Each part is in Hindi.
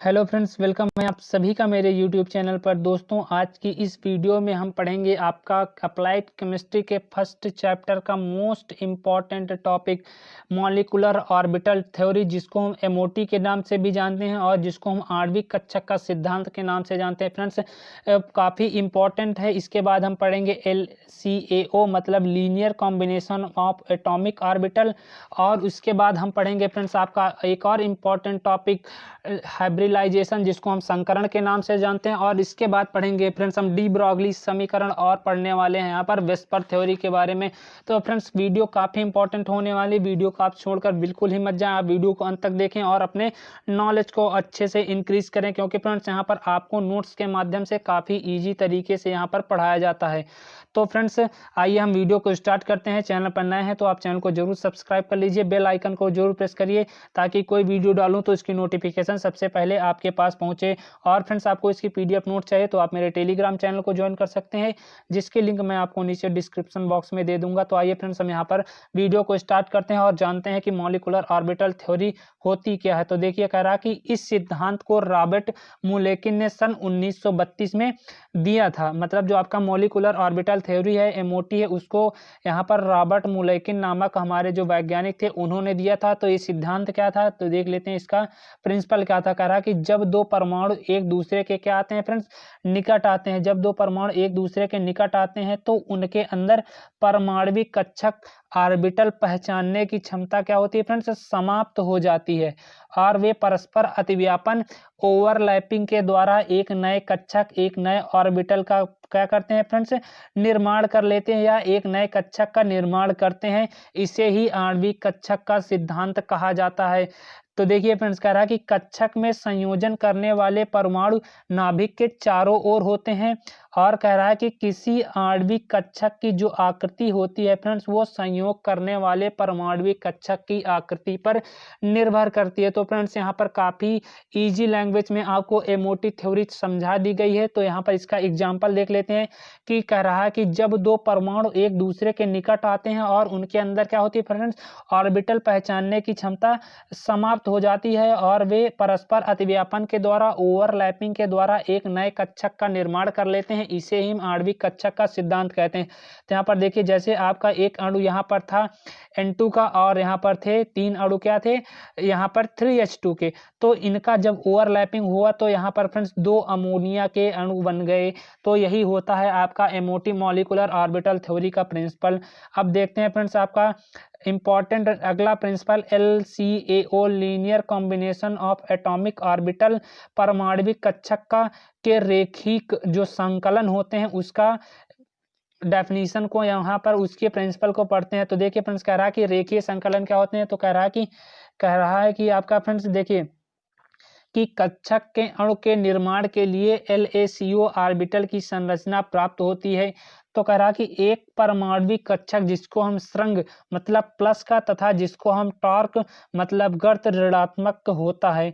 हेलो फ्रेंड्स, वेलकम है आप सभी का मेरे यूट्यूब चैनल पर। दोस्तों, आज की इस वीडियो में हम पढ़ेंगे आपका अप्लाइड केमिस्ट्री के फर्स्ट चैप्टर का most important topic molecular orbital theory, जिसको हम एमओटी के नाम से भी जानते हैं और जिसको हम आणविक कक्षक का सिद्धांत के नाम से जानते हैं। फ्रेंड्स, काफ़ी इम्पॉर्टेंट है। इसके बाद हम पढ़ेंगे LCAO मतलब linear combination of atomic orbital, और उसके बाद हम पढ़ेंगे फ्रेंड्स आपका एक और इम्पॉर्टेंट टॉपिक हाइब्रिलाइजेशन, जिसको हम संकरण के नाम से जानते हैं। और इसके बाद पढ़ेंगे फ्रेंड्स हम डी ब्रॉगली समीकरण और पढ़ने वाले हैं यहाँ पर वेस्पर थ्योरी के बारे में। तो फ्रेंड्स, वीडियो काफ़ी इंपॉर्टेंट होने वाली। वीडियो को आप छोड़कर बिल्कुल ही मत जाएं, आप वीडियो को अंत तक देखें और अपने नॉलेज को अच्छे से इंक्रीज करें, क्योंकि फ्रेंड्स यहाँ पर आपको नोट्स के माध्यम से काफ़ी ईजी तरीके से यहाँ पर पढ़ाया जाता है। तो फ्रेंड्स, आइए हम वीडियो को स्टार्ट करते हैं। चैनल पर नए हैं तो आप चैनल को जरूर सब्सक्राइब कर लीजिए, बेल आइकन को जरूर प्रेस करिए ताकि कोई वीडियो डालूं तो इसकी नोटिफिकेशन सबसे पहले आपके पास पहुंचे। और फ्रेंड्स, आपको इसकी PDF नोट चाहिए तो आप मेरे टेलीग्राम चैनल को ज्वाइन कर सकते हैं, जिसके लिंक मैं आपको नीचे डिस्क्रिप्शन बॉक्स में दे दूंगा। तो आइए फ्रेंड्स, हम यहाँ पर वीडियो को स्टार्ट करते हैं और जानते हैं कि मॉलिक्यूलर ऑर्बिटल थ्योरी होती क्या है। तो देखिए, कह रहा कि इस सिद्धांत को रॉबर्ट मुलेकिन ने सन 1932 में दिया था। मतलब जो आपका मॉलिक्यूलर ऑर्बिटल थ्योरी है, MOT है, उसको यहाँ पर रॉबर्ट मुलेकिन नामक हमारे जो वैज्ञानिक थे उन्होंने दिया था। तो ये सिद्धांत क्या था, तो देख लेते हैं इसका प्रिंसिपल क्या था। कह रहा कि जब दो परमाणु एक दूसरे के क्या आते हैं फ्रेंड्स, निकट आते हैं। जब दो परमाणु एक दूसरे के निकट आते हैं तो उनके अंदर परमाणविक कक्षक ऑर्बिटल पहचानने की क्षमता क्या होती है फ्रेंड्स, समाप्त हो जाती है, और वे परस्पर अतिव्यापन ओवरलैपिंग के द्वारा एक नए कक्षक एक नए ऑर्बिटल का क्या करते हैं फ्रेंड्स, निर्माण कर लेते हैं, या एक नए कक्षक का निर्माण करते हैं। इसे ही आणविक कक्षक का सिद्धांत कहा जाता है। तो देखिए फ्रेंड्स, कह रहा है कि कक्षक में संयोजन करने वाले परमाणु नाभिक के चारों ओर होते हैं, और कह रहा है कि किसी आणविक कक्षक की जो आकृति होती है फ्रेंड्स, वो संयोग करने वाले परमाणविक कक्षक की आकृति पर निर्भर करती है। तो फ्रेंड्स, यहाँ पर काफ़ी इजी लैंग्वेज में आपको MOT थ्योरी समझा दी गई है। तो यहाँ पर इसका एग्जाम्पल देख लेते हैं कि कह रहा है कि जब दो परमाणु एक दूसरे के निकट आते हैं और उनके अंदर क्या होती है फ्रेंड्स, ऑर्बिटल पहचानने की क्षमता समाप्त हो जाती है, और वे परस्पर अतिव्यापन के द्वारा ओवरलैपिंग के द्वारा एक नए कक्षक का निर्माण कर लेते हैं। इसे ही हम आणविक कक्षक का सिद्धांत कहते हैं। तो यहाँ पर देखिए, जैसे आपका एक अणु यहाँ पर था N2 का, और यहाँ पर थे तीन अणु क्या थे, यहाँ पर 3H2 के। तो इनका जब ओवरलैपिंग हुआ तो यहाँ पर फ्रेंड्स दो अमोनिया के अणु बन गए। तो यही होता है आपका MOT मॉलिक्यूलर ऑर्बिटल थ्योरी का प्रिंसिपल। अब देखते हैं फ्रेंड्स आपका इंपॉर्टेंट अगला principle LCAO linear combination of atomic orbital, परमाणविक कक्षक का के रेखिक जो संकलन होते हैं उसका डेफिनेशन को यहाँ पर उसके प्रिंसिपल को पढ़ते हैं। तो देखिए फ्रेंड्स, कह रहा है कि रेखीय संकलन क्या होते हैं। तो कह रहा है कि आपका फ्रेंड्स देखिए कि कक्षक के अणु के निर्माण के लिए LACO ऑर्बिटल की संरचना प्राप्त होती है। तो कह रहा कि एक परमाणविक कक्षक जिसको हम श्रृंग मतलब प्लस का, तथा जिसको हम टॉर्क मतलब गर्त ऋणात्मक होता है।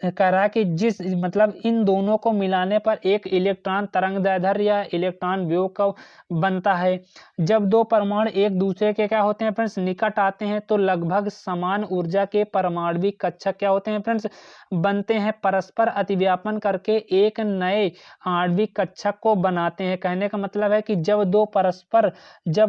कह रहा कि जिस मतलब इन दोनों को मिलाने पर एक इलेक्ट्रॉन तरंगदैर्ध्य या इलेक्ट्रॉन वेव का बनता है। जब दो परमाणु एक दूसरे के क्या होते हैं फ्रेंड्स, निकट आते हैं तो लगभग समान ऊर्जा के परमाणविक कक्षक क्या होते हैं फ्रेंड्स, बनते हैं। परस्पर अतिव्यापन करके एक नए आणविक कक्षक को बनाते हैं। कहने का मतलब है कि जब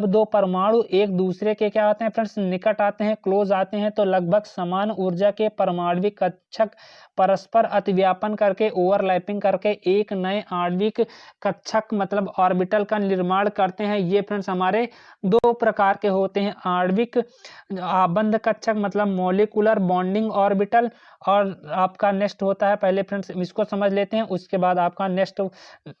दो परमाणु एक दूसरे के क्या आते हैं फ्रेंड्स, निकट आते हैं, क्लोज आते हैं, तो लगभग समान ऊर्जा के परमाणविक कक्षक परस्पर अतिव्यापन करके ओवरलैपिंग करके एक नए आणविक कक्षक मतलब ऑर्बिटल का निर्माण करते हैं। ये फ्रेंड्स हमारे दो प्रकार के होते हैं, आणविक आबंध कक्षक मतलब मॉलिक्यूलर बॉन्डिंग ऑर्बिटल, और आपका नेक्स्ट होता है, पहले फ्रेंड्स इसको समझ लेते हैं, उसके बाद आपका नेक्स्ट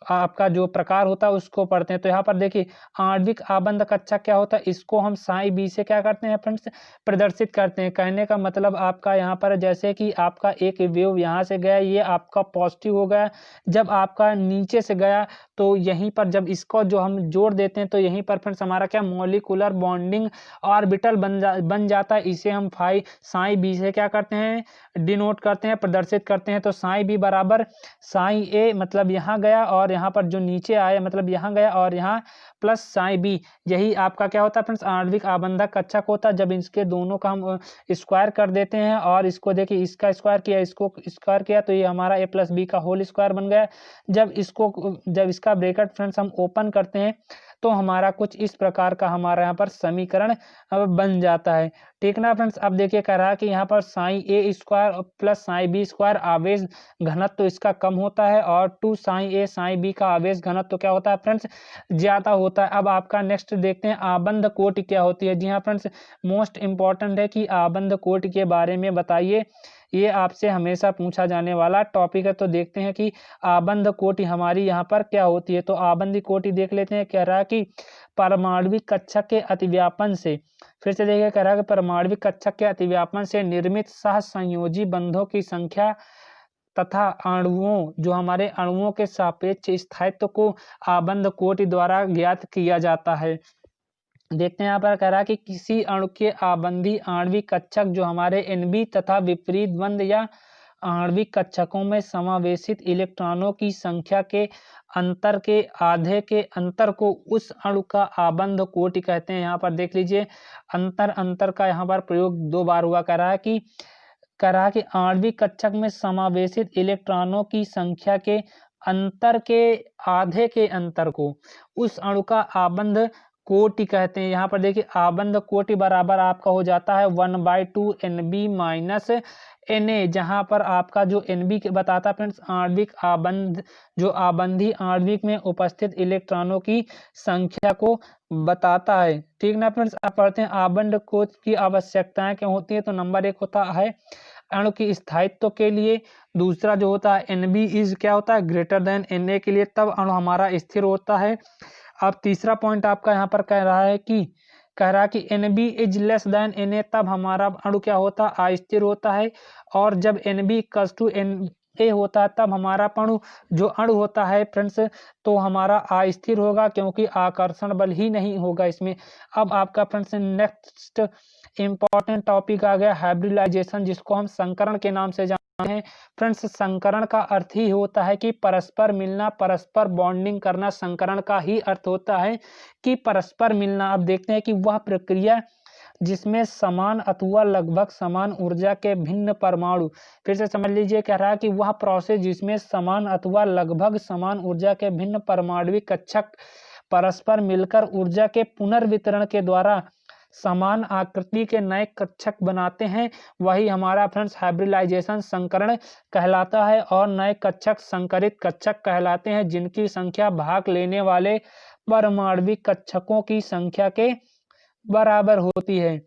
आपका जो प्रकार होता है उसको पढ़ते हैं। तो यहाँ पर देखिए, आणविक आबंध कक्षक क्या होता है, इसको हम साई बी से क्या करते हैं फ्रेंड्स, प्रदर्शित करते हैं। कहने का मतलब आपका यहाँ पर जैसे कि आपका एक वेव यहाँ से गया, ये आपका पॉजिटिव हो गया, जब आपका नीचे से गया तो यहीं पर जब इसको जो हम जोड़ देते हैं तो यहीं पर फ्रेंड्स हमारा क्या मॉलिक्यूलर बॉन्डिंग ऑर्बिटल बन जाता है। इसे हम साई बी से क्या करते हैं, डिनोट करते हैं, प्रदर्शित करते हैं। तो साई बी बराबर साई ए मतलब यहाँ गया, और यहाँ पर जो नीचे आया मतलब यहाँ गया, और यहाँ यहाँ प्लस साई बी, यही आपका क्या होता है फ्रेंड्स आणविक आबंधक कक्षक होता है। जब इसके दोनों का हम स्क्वायर कर देते हैं और इसको देखिए इसका स्क्वायर किया इसको स्क्वायर किया तो ये हमारा ए प्लस बी का होल स्क्वायर बन गया। जब इसका ब्रैकेट फ्रेंड्स हम ओपन करते हैं तो हमारा कुछ इस प्रकार का हमारा यहाँ पर समीकरण बन जाता है। ठीक ना फ्रेंड्स। अब देखिए कह रहा है कि यहाँ पर psi A square plus psi B square आवेश घनत्व तो इसका कम होता है और 2 साई ए साई बी का आवेश घनत्व तो क्या होता है फ्रेंड्स ज्यादा होता है। अब आपका नेक्स्ट देखते हैं आबंध कोटि क्या होती है। जी हाँ फ्रेंड्स, मोस्ट इंपॉर्टेंट है कि आबंध कोटि के बारे में बताइए, ये आपसे हमेशा पूछा जाने वाला टॉपिक है। तो देखते हैं कि आबंध कोटि हमारी यहाँ पर क्या होती है। तो आबंधी कोटि देख लेते हैं। कह रहा है कि परमाणविक कक्षक के अतिव्यापन से, फिर से देखिए कह रहा है कि परमाणविक कक्षक के अतिव्यापन से निर्मित सहसंयोजी बंधों की संख्या तथा अणुओं जो हमारे अणुओं के सापेक्ष स्थायित्व को आबंध कोटि द्वारा ज्ञात किया जाता है। देखते हैं यहाँ पर कह रहा है कि किसी अणु के आबंधी आणविक कक्षक जो हमारे Nb तथा विपरीत बंध या आणविक कक्षकों में समावेशित इलेक्ट्रॉनों की संख्या के अंतर के आधे के अंतर को उस अणु का आबंध कोटि कहते हैं। यहाँ पर देख लीजिए अंतर का यहाँ पर प्रयोग 2 बार हुआ। कह रहा है कि आणविक कक्षक में समावेशित इलेक्ट्रॉनों की संख्या के अंतर के आधे के अंतर को उस अणु का आबंध कोटि कहते हैं। यहाँ पर देखिए आबंध कोटि बराबर आपका हो जाता है 1/2 Nb माइनस Na, जहाँ पर आपका जो Nb के बताता है फ्रेंड्स आणविक आबंध जो आबंधी आणविक में उपस्थित इलेक्ट्रॉनों की संख्या को बताता है। ठीक ना फ्रेंड्स। अब पढ़ते हैं आबंध कोटि की आवश्यकताएं क्या होती है। तो नंबर 1 होता है अणु की स्थायित्व के लिए, दूसरा जो होता है Nb इज क्या होता है ग्रेटर देन Na के लिए, तब अणु हमारा स्थिर होता है। अब तीसरा पॉइंट आपका यहाँ पर कह रहा है कि Nb is less than Na, तब हमारा अणु क्या होता है अस्थिर होता है। और जब Nb इक्वल्स टू Na होता है तब हमारा अणु होता है फ्रेंड्स तो हमारा अस्थिर होगा, क्योंकि आकर्षण बल ही नहीं होगा इसमें। अब आपका फ्रेंड्स नेक्स्ट इंपॉर्टेंट टॉपिक आ गया हाइब्रिडाइजेशन, जिसको हम संकरण के नाम से जानते हैं। फ्रेंड्स संकरण का अर्थ ही होता है कि परस्पर मिलना, परस्पर बॉन्डिंग करना। संकरण का ही अर्थ होता है कि परस्पर मिलना। अब देखते हैं कि वह प्रक्रिया जिसमें समान अथवा लगभग समान ऊर्जा के भिन्न परमाणु, फिर से समझ लीजिए कह रहा है कि वह प्रोसेस जिसमें समान अथवा लगभग समान ऊर्जा के भिन्न परमाणविक कक्षक परस्पर मिलकर ऊर्जा के पुनर्वितरण के द्वारा समान आकृति के नए कक्षक बनाते हैं, वही हमारा फ्रेंड्स हाइब्रिडाइजेशन संकरण कहलाता है। और नए कक्षक संकरित कक्षक कहलाते हैं, जिनकी संख्या भाग लेने वाले परमाणविक कक्षकों की संख्या के बराबर होती है।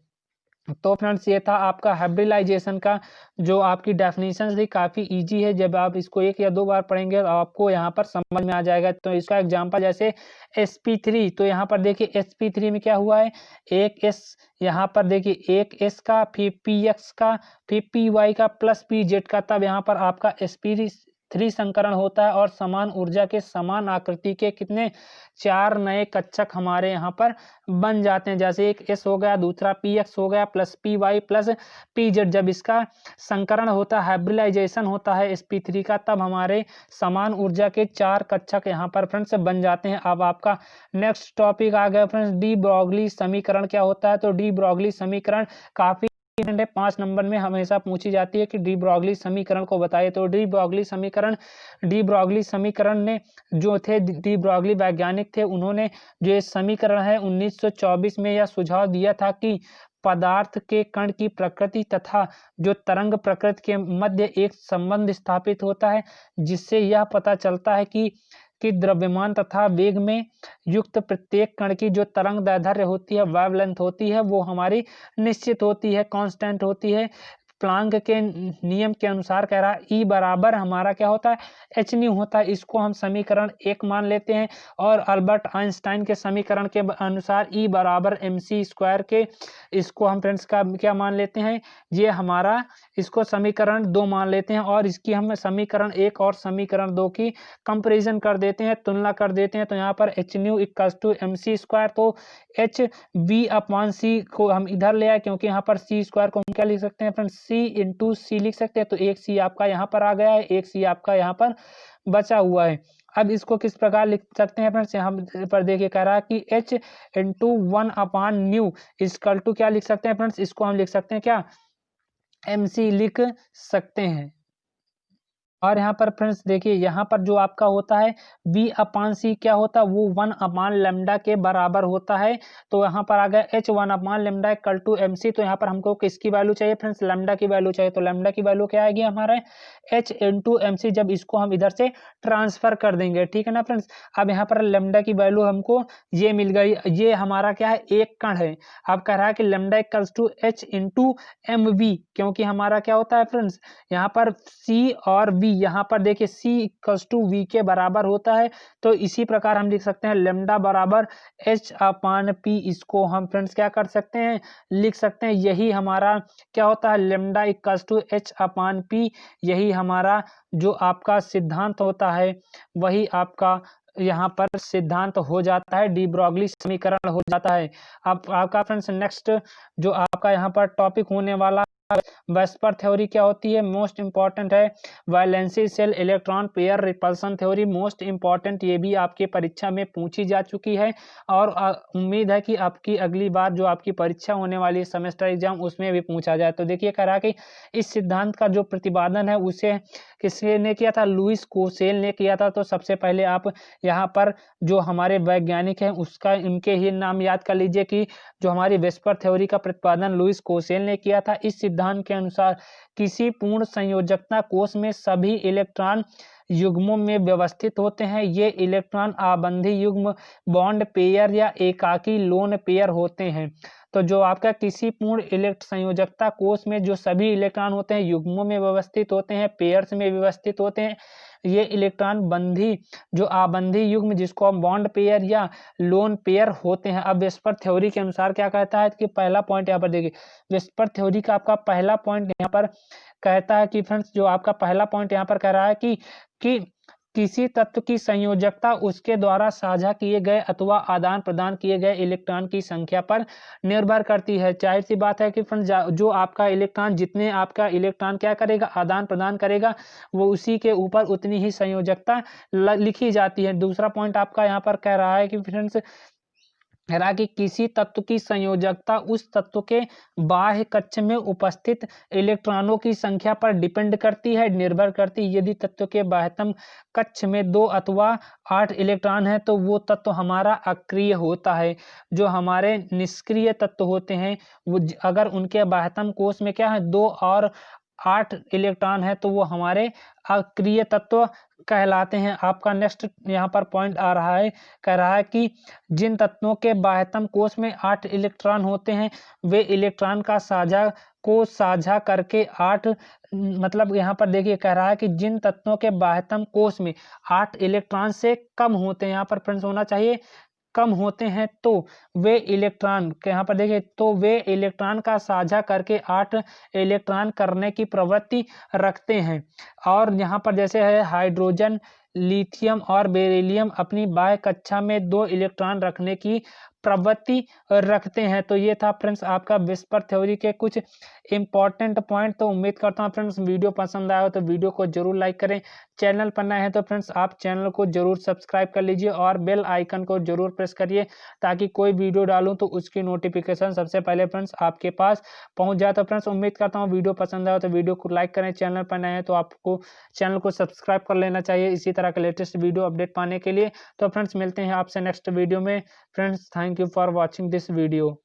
तो फ्रेंड्स ये था आपका हाइब्रिडाइजेशन का जो आपकी डेफिनेशन थी, काफ़ी इजी है। जब आप इसको 1 या 2 बार पढ़ेंगे तो आपको यहाँ पर समझ में आ जाएगा। तो इसका एग्जांपल जैसे sp3, तो यहाँ पर देखिए sp3 में क्या हुआ है, एक s यहाँ पर देखिए एक s का, फिर px का, फिर py का प्लस pz का, तब यहाँ पर आपका sp3 संकरण होता है। और समान ऊर्जा के समान आकृति के कितने 4 नए कक्षक हमारे यहाँ पर बन जाते हैं। जैसे एक s हो गया, दूसरा px हो गया, प्लस py प्लस pz। जब इसका संकरण होता है हाइब्रिडाइजेशन होता है sp3 का, तब हमारे समान ऊर्जा के 4 कक्षक यहाँ पर फ्रेंड्स बन जाते हैं। अब आपका नेक्स्ट टॉपिक आ गया फ्रेंड्स डी ब्रॉगली समीकरण क्या होता है। तो डी ब्रॉगली समीकरण काफी 5 नंबर में हमेशा पूछी जाती है कि डी ब्रॉगली समीकरण को बताइए। तो डी ब्रॉगली समीकरण ने जो थे डी ब्रॉगली वैज्ञानिक थे, उन्होंने जो ये समीकरण है 1924 में यह सुझाव दिया था कि पदार्थ के कण की प्रकृति तथा जो तरंग प्रकृति के मध्य एक संबंध स्थापित होता है, जिससे यह पता चलता है कि द्रव्यमान तथा वेग में युक्त प्रत्येक कण की जो तरंग दैर्ध्य होती है, वेवलेंथ होती है, वो हमारी निश्चित होती है, कांस्टेंट होती है। प्लांक के नियम के अनुसार कह रहा है E बराबर हमारा क्या होता है एच न्यू होता है। इसको हम समीकरण 1 मान लेते हैं। और अल्बर्ट आइंस्टाइन के समीकरण के अनुसार E बराबर mc² के, इसको हम फ्रेंड्स का क्या मान लेते हैं, ये हमारा इसको समीकरण 2 मान लेते हैं। और इसकी हम समीकरण 1 और समीकरण 2 की कंपेरिजन कर देते हैं, तुलना कर देते हैं। तो यहाँ पर H new equals to mc², तो एच v अपॉन सी को हम इधर ले आए, क्योंकि यहाँ पर c² को हम क्या लिख सकते हैं फ्रेंड्स c इंटू सी लिख सकते हैं। तो एक c आपका यहाँ पर आ गया है, एक c आपका यहाँ पर बचा हुआ है। अब इसको किस प्रकार लिख सकते हैं फ्रेंड्स, यहाँ पर देखिए कह रहा है कि h इंटू 1/न्यू इक्वल टू क्या लिख सकते हैं फ्रेंड्स, इसको हम लिख सकते हैं क्या, mc लिख सकते हैं। और यहाँ पर फ्रेंड्स देखिए यहाँ पर जो आपका होता है v/c क्या होता है, वो 1/λ के बराबर होता है। तो यहाँ पर आ गया h 1/λ इक्वल टू mc। तो यहाँ पर हमको किसकी वैल्यू चाहिए फ्रेंड्स, लैम्डा की वैल्यू चाहिए। तो लैम्डा की वैल्यू क्या आएगी हमारे h इंटू mc, जब इसको हम इधर से ट्रांसफर कर देंगे, ठीक है ना फ्रेंड्स। अब यहाँ पर लैम्डा की वैल्यू हमको ये मिल गई, ये हमारा क्या है, एक कण है। अब कह रहा है कि lambda equals to h into mv, क्योंकि हमारा क्या होता है फ्रेंड्स, यहाँ पर c और v, यहाँ पर देखिए c इक्वल्स टू v के बराबर होता है। तो इसी प्रकार हम लिख सकते हैं लैम्डा बराबर h/p। इसको हम फ्रेंड्स क्या कर सकते हैं, लिख सकते हैं। यही हमारा क्या होता है, लैम्डा इक्वल्स टू h/p। यही हमारा जो आपका सिद्धांत होता है, वही आपका यहाँ पर सिद्धांत हो जाता है, डी ब्रॉगली समीकरण हो जाता है। अब आपका फ्रेंड्स नेक्स्ट जो आपका यहाँ पर टॉपिक होने वाला वेस्पर थ्योरी क्या होती है, मोस्ट इंपॉर्टेंट है। Valency shell electron pair repulsion theory most important, ये भी आपकी परीक्षा में पूछी जा चुकी है। और उम्मीद है कि आपकी अगली बार जो आपकी परीक्षा होने वाली है सेमेस्टर एग्जाम, उसमें भी पूछा जाए। तो देखिए कह रहा कि इस सिद्धांत का जो प्रतिपादन है उसे किसने किया था, लुईस कोसेल ने किया था। तो सबसे पहले आप यहाँ पर जो हमारे वैज्ञानिक हैं उसका इनके ही नाम याद कर लीजिए कि जो हमारी वेस्पर थ्योरी का प्रतिपादन लुईस कोसेल ने किया था। इस सिद्धांत के अनुसार किसी पूर्ण संयोजकता कोष में सभी इलेक्ट्रॉन युग्मों में व्यवस्थित होते हैं। ये इलेक्ट्रॉन आबंधी युग्म, बॉन्ड पेयर या एकाकी लोन पेयर होते हैं। तो जो आपका किसी पूर्ण इलेक्ट्र संयोजकता कोष में जो सभी इलेक्ट्रॉन होते हैं युग्मों में व्यवस्थित होते हैं, पेयर्स में व्यवस्थित होते हैं। ये इलेक्ट्रॉन बंधी जो आबंधी युग्म, जिसको हम बॉन्ड पेयर या लोन पेयर होते हैं। अब वेस्पर थ्योरी के अनुसार क्या कहता है कि पहला पॉइंट यहाँ पर देखिए, वेस्पर थ्योरी का आपका पहला पॉइंट यहाँ पर कहता है कि फ्रेंड्स जो आपका पहला पॉइंट यहाँ पर कह रहा है कि किसी तत्व की संयोजकता उसके द्वारा साझा किए गए अथवा आदान प्रदान किए गए इलेक्ट्रॉन की संख्या पर निर्भर करती है। जाहिर सी बात है कि फ्रेंड्स जो आपका इलेक्ट्रॉन, जितने आपका इलेक्ट्रॉन क्या करेगा, आदान प्रदान करेगा, वो उसी के ऊपर उतनी ही संयोजकता लिखी जाती है। दूसरा पॉइंट आपका यहाँ पर कह रहा है कि फ्रेंड्स कि किसी तत्व की संयोजकता उस तत्व के बाह्य कक्ष में उपस्थित इलेक्ट्रॉनों की संख्या पर डिपेंड करती है, निर्भर करती है। यदि तत्व के बाह्यतम कक्ष में 2 अथवा 8 इलेक्ट्रॉन है तो वो तत्व हमारा अक्रिय होता है। जो हमारे निष्क्रिय तत्व होते हैं वो अगर उनके बाह्यतम कोश में क्या है, 2 और 8 इलेक्ट्रॉन है, तो वो हमारे अक्रिय तत्व कहलाते हैं। आपका नेक्स्ट यहाँ पर पॉइंट आ रहा है, कह रहा है कि जिन तत्वों के बाह्यतम कोश में 8 इलेक्ट्रॉन होते हैं, वे इलेक्ट्रॉन का साझा करके 8 मतलब यहाँ पर देखिए कह रहा है कि जिन तत्वों के बाह्यतम कोश में 8 इलेक्ट्रॉन से कम होते हैं, यहाँ पर फ्रेंड्स होना चाहिए कम होते हैं, तो वे इलेक्ट्रॉन यहाँ पर देखिए, तो वे इलेक्ट्रॉन का साझा करके 8 इलेक्ट्रॉन करने की प्रवृत्ति रखते हैं। और यहाँ पर जैसे है हाइड्रोजन, लिथियम और बेरिलियम अपनी बाह्य कक्षा में 2 इलेक्ट्रॉन रखने की प्रवृत्ति रखते हैं। तो ये था फ्रेंड्स आपका वेस्पर थ्योरी के कुछ इंपॉर्टेंट पॉइंट। तो उम्मीद करता हूँ फ्रेंड्स वीडियो पसंद आया हो तो वीडियो को जरूर लाइक करें। चैनल पर नए हैं तो फ्रेंड्स आप चैनल को जरूर सब्सक्राइब कर लीजिए और बेल आइकन को जरूर प्रेस करिए, ताकि कोई वीडियो डालूं तो उसकी नोटिफिकेशन सबसे पहले फ्रेंड्स आपके पास पहुंच जाए। तो फ्रेंड्स उम्मीद करता हूँ वीडियो पसंद आया हो तो वीडियो को लाइक करें। चैनल पर नए हैं तो आपको चैनल को सब्सक्राइब कर लेना चाहिए इसी तरह के लेटेस्ट वीडियो अपडेट पाने के लिए। तो फ्रेंड्स मिलते हैं आपसे नेक्स्ट वीडियो में। Friends thank you for watching this video.